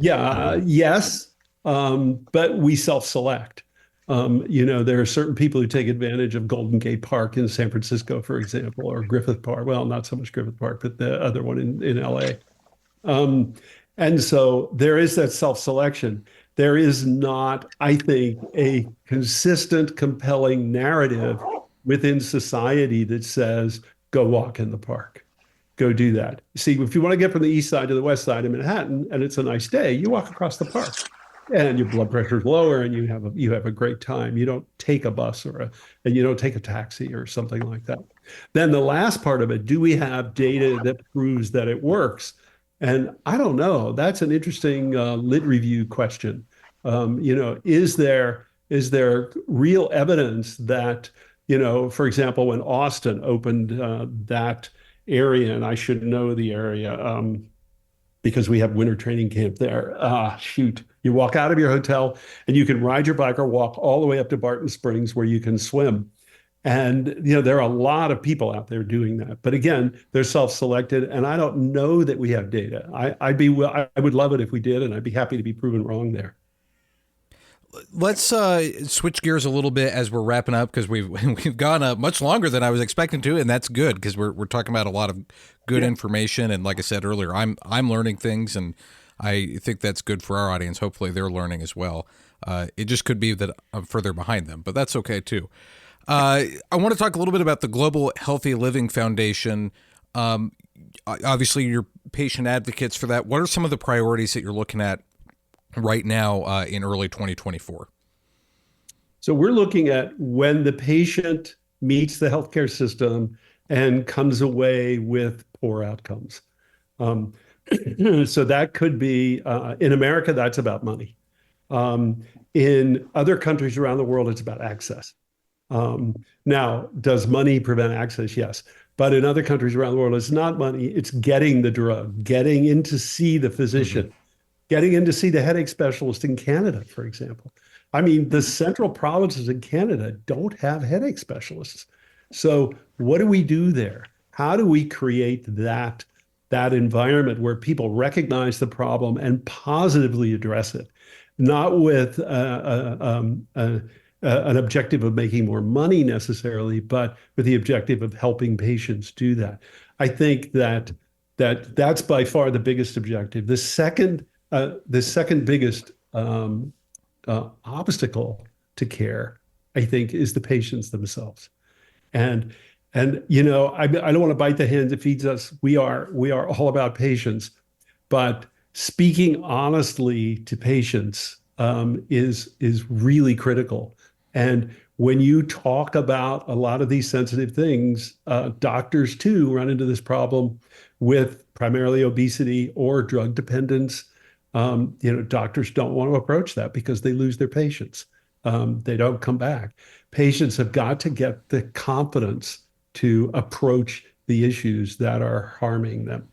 Yes, but we self-select. There are certain people who take advantage of Golden Gate Park in San Francisco, for example, or Griffith Park. Well, not so much Griffith Park, but the other one in LA. And so there is that self-selection. There is not, I think, a consistent, compelling narrative within society that says, go walk in the park, go do that. See, if you want to get from the east side to the west side of Manhattan and it's a nice day, you walk across the park and your blood pressure is lower and you have a great time. You don't take a bus and you don't take a taxi or something like that. Then the last part of it, do we have data that proves that it works? And I don't know. That's an interesting lit review question. Is there real evidence that, for example, when Austin opened that area, and I should know the area because we have winter training camp there. You walk out of your hotel and you can ride your bike or walk all the way up to Barton Springs where you can swim. And, there are a lot of people out there doing that. But again, they're self-selected, and I don't know that we have data. I would love it if we did, and I'd be happy to be proven wrong there. Let's switch gears a little bit as we're wrapping up, because we've gone much longer than I was expecting to, and that's good because we're talking about a lot of good information. And like I said earlier, I'm learning things, and I think that's good for our audience. Hopefully, they're learning as well. It just could be that I'm further behind them, but that's okay too. I want to talk a little bit about the Global Healthy Living Foundation. Obviously, you're patient advocates for that. What are some of the priorities that you're looking at right now in early 2024? So we're looking at when the patient meets the healthcare system and comes away with poor outcomes. So that could be, in America, that's about money. In other countries around the world, it's about access. Now, does money prevent access? Yes. But in other countries around the world, it's not money. It's getting the drug, getting in to see the physician, getting in to see the headache specialist in Canada, for example. I mean, the central provinces in Canada don't have headache specialists. So what do we do there? How do we create that environment where people recognize the problem and positively address it, not with an objective of making more money necessarily, but with the objective of helping patients do that? I think that's by far the biggest objective. The second biggest obstacle to care, I think, is the patients themselves. And I don't want to bite the hand that feeds us. We are all about patients, but speaking honestly to patients is really critical. And when you talk about a lot of these sensitive things, doctors too run into this problem with primarily obesity or drug dependence. Doctors don't want to approach that because they lose their patients. They don't come back. Patients have got to get the confidence to approach the issues that are harming them.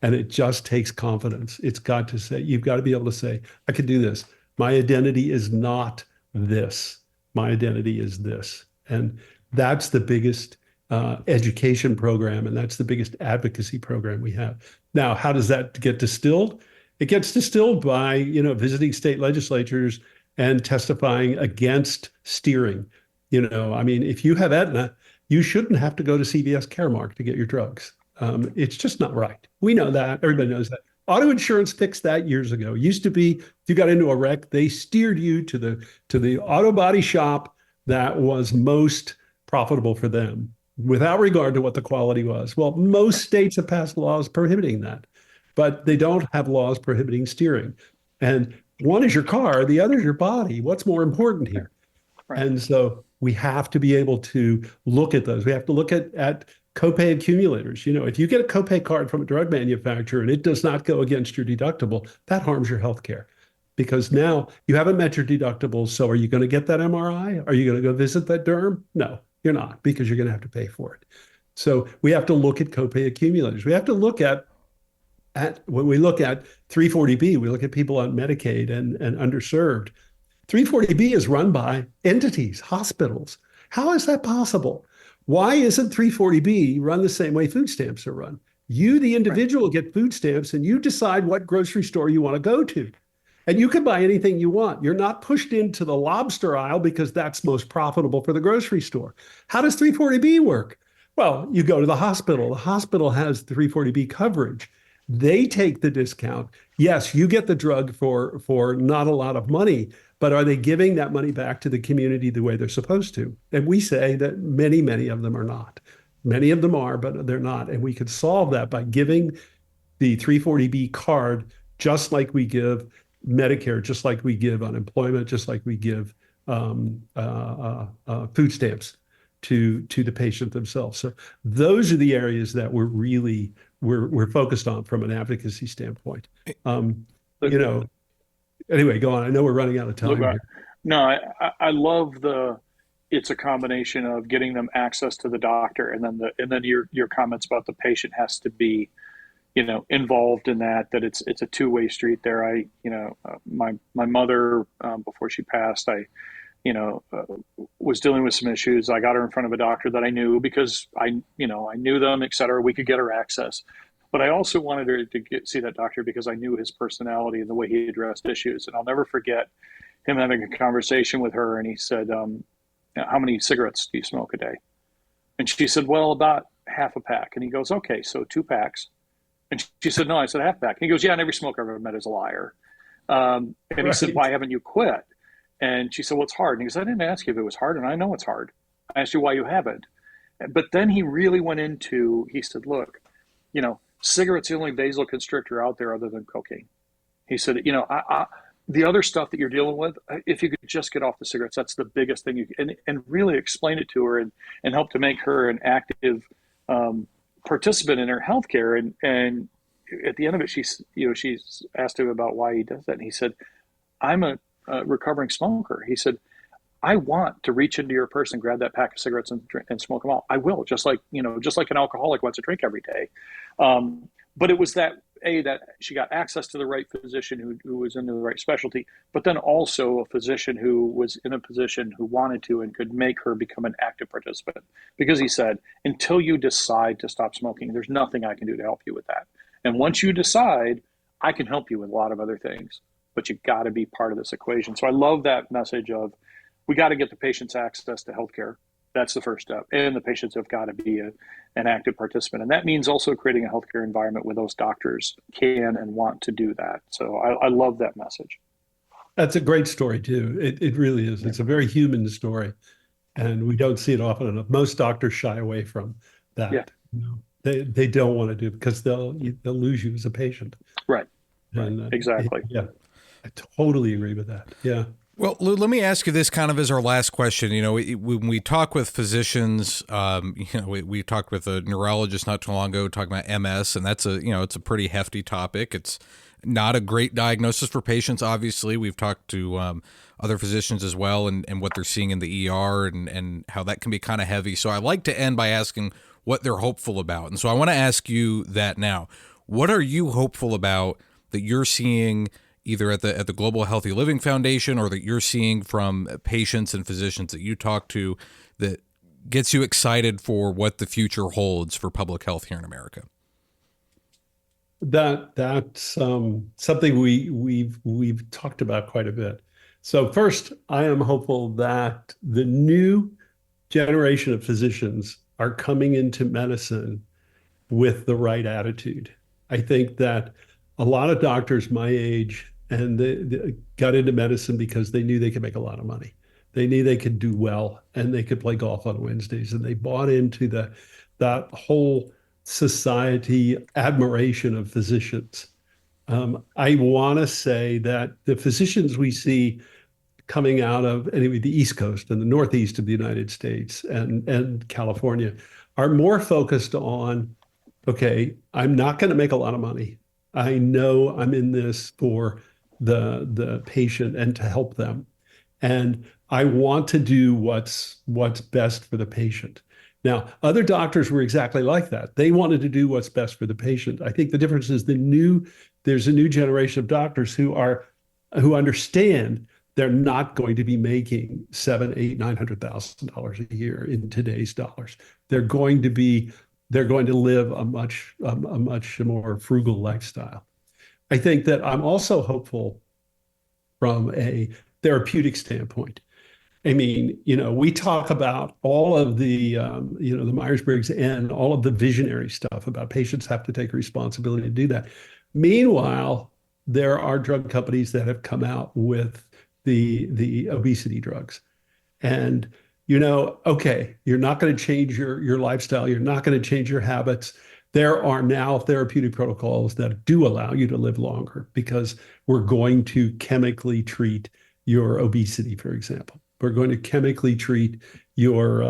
And it just takes confidence. You've got to be able to say, I can do this. My identity is not this. My identity is this. And that's the biggest education program, and that's the biggest advocacy program we have. Now, how does that get distilled? It gets distilled by, visiting state legislatures and testifying against steering. If you have Aetna, you shouldn't have to go to CVS Caremark to get your drugs. It's just not right. We know that. Everybody knows that. Auto insurance fixed that years ago. It used to be, if you got into a wreck, they steered you to the auto body shop that was most profitable for them, without regard to what the quality was. Well, most states have passed laws prohibiting that, but they don't have laws prohibiting steering. And one is your car, the other is your body. What's more important here? Right. And so we have to be able to look at those. We have to look at copay accumulators. If you get a copay card from a drug manufacturer and it does not go against your deductible, that harms your health care. Because now you haven't met your deductible. So are you going to get that MRI? Are you going to go visit that derm? No, you're not, because you're going to have to pay for it. So we have to look at copay accumulators. We have to look at when we look at 340B, we look at people on Medicaid and underserved. 340B is run by entities, hospitals. How is that possible? Why isn't 340B run the same way food stamps are run? You, the individual, get food stamps and you decide what grocery store you want to go to. And you can buy anything you want. You're not pushed into the lobster aisle because that's most profitable for the grocery store. How does 340B work? Well, you go to the hospital. The hospital has 340B coverage. They take the discount. Yes, you get the drug for not a lot of money, but are they giving that money back to the community the way they're supposed to? And we say that many, many of them are not. Many of them are, but they're not. And we could solve that by giving the 340B card just like we give Medicare, just like we give unemployment, just like we give food stamps to the patient themselves. So those are the areas that we're focused on from an advocacy standpoint. Anyway, go on. I know we're running out of time here. No, I love it's a combination of getting them access to the doctor, and then your comments about the patient has to be, involved in that it's a two-way street there. My mother, before she passed, was dealing with some issues. I got her in front of a doctor that I knew because I knew them, et cetera. We could get her access. But I also wanted her to see that doctor because I knew his personality and the way he addressed issues. And I'll never forget him having a conversation with her. And he said, how many cigarettes do you smoke a day? And she said, well, about half a pack. And he goes, okay, so 2 packs. And she said, no, I said half a pack. And he goes, yeah, and every smoker I've ever met is a liar. And he said, why haven't you quit? And she said, well, it's hard. And he goes, I didn't ask you if it was hard, and I know it's hard. I asked you why you haven't. But then he really went into, he said, look, cigarettes are the only vasoconstrictor out there other than cocaine. He said, the other stuff that you're dealing with, if you could just get off the cigarettes, that's the biggest thing you can, and really explain it to her and help to make her an active participant in her healthcare. And at the end of it, she's asked him about why he does that. And he said, I'm a recovering smoker. He said, I want to reach into your purse and grab that pack of cigarettes and smoke them all. I will, just like an alcoholic wants to drink every day. But it was that she got access to the right physician who was into the right specialty, but then also a physician who was in a position who wanted to and could make her become an active participant. Because he said, until you decide to stop smoking, there's nothing I can do to help you with that. And once you decide, I can help you with a lot of other things, but you've got to be part of this equation. So I love that message of, we got to get the patients access to healthcare. That's the first step. And the patients have got to be an active participant. And that means also creating a healthcare environment where those doctors can and want to do that. So I love that message. That's a great story too. It really is. It's a very human story. And we don't see it often enough. Most doctors shy away from that. Yeah. They don't want to do it because they'll lose you as a patient. Right. And, exactly. Yeah. I totally agree with that. Yeah. Well, Lou, let me ask you this kind of as our last question. When we talk with physicians, we talked with a neurologist not too long ago talking about MS, and it's a pretty hefty topic. It's not a great diagnosis for patients. Obviously, we've talked to other physicians as well, and what they're seeing in the ER, and how that can be kind of heavy. So I like to end by asking what they're hopeful about, and so I want to ask you that now. What are you hopeful about that you're seeing either at the Global Healthy Living Foundation, or that you're seeing from patients and physicians that you talk to, that gets you excited for what the future holds for public health here in America? That's something we've talked about quite a bit. So first, I am hopeful that the new generation of physicians are coming into medicine with the right attitude. I think that a lot of doctors my age, and they got into medicine because they knew they could make a lot of money. They knew they could do well, and they could play golf on Wednesdays, and they bought into that whole society admiration of physicians. I want to say that the physicians we see coming out of anyway the East Coast and the Northeast of the United States and California are more focused on, okay, I'm not going to make a lot of money. I know I'm in this for the patient and to help them. And I want to do what's best for the patient. Now, other doctors were exactly like that. They wanted to do what's best for the patient. I think the difference is there's a new generation of doctors who understand they're not going to be making $700,000, $800,000, $900,000 a year in today's dollars. They're going to live a much more frugal lifestyle. I think that I'm also hopeful from a therapeutic standpoint. I mean, we talk about all of the, the Myers-Briggs and all of the visionary stuff about patients have to take responsibility to do that. Meanwhile, there are drug companies that have come out with the obesity drugs. And, okay, you're not going to change your lifestyle. You're not going to change your habits. There are now therapeutic protocols that do allow you to live longer because we're going to chemically treat your obesity, for example. We're going to chemically treat your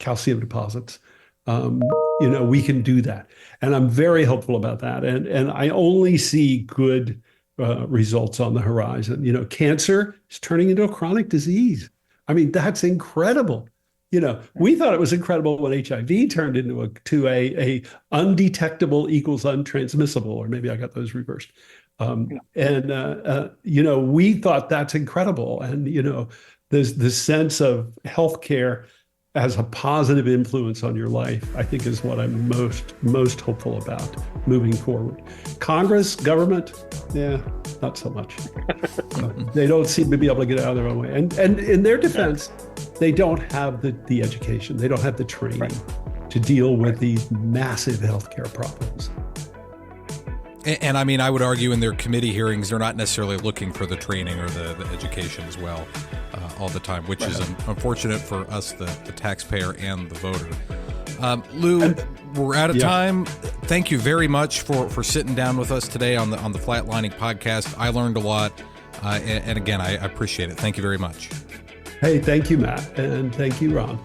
calcium deposits. We can do that. And I'm very hopeful about that. And I only see good results on the horizon. Cancer is turning into a chronic disease. I mean, that's incredible. We thought it was incredible when HIV turned into a undetectable equals untransmissible, or maybe I got those reversed. We thought that's incredible. And, there's the sense of healthcare as a positive influence on your life, I think is what I'm most hopeful about moving forward. Congress, government, not so much. They don't seem to be able to get out of their own way. And in their defense, they don't have the education. They don't have the training to deal with these massive healthcare problems. And I mean, I would argue in their committee hearings, they're not necessarily looking for the training or the education as well all the time, which is unfortunate for us, the taxpayer and the voter. Lou, we're out of time. Thank you very much for sitting down with us today on the FLATLINING Podcast. I learned a lot. And again, I appreciate it. Thank you very much. Hey, thank you, Matt. And thank you, Ron.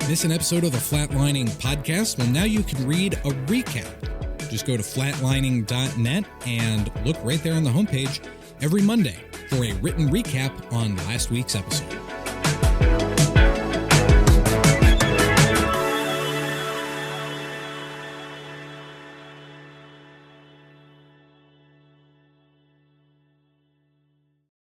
Miss an episode of the FLATLINING Podcast? Well, now you can read a recap. Just go to flatlining.net and look right there on the homepage every Monday for a written recap on last week's episode.